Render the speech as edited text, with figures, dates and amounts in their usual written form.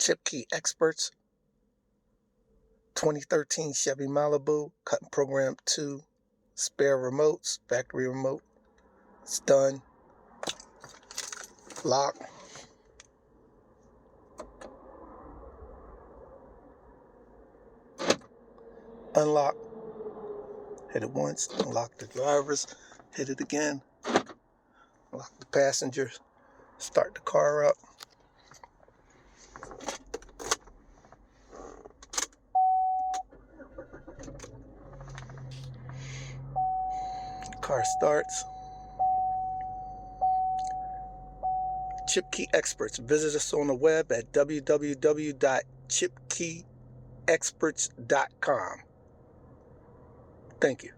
Chipkey Experts, 2013 Chevy Malibu, cutting program 2, spare remotes, factory remote. It's done. Lock. Unlock. Hit it once, unlock the drivers, hit it again, lock the passengers, start the car up. The car starts. Chipkey Experts. Visit us on the web at www.chipkeyexperts.com. Thank you.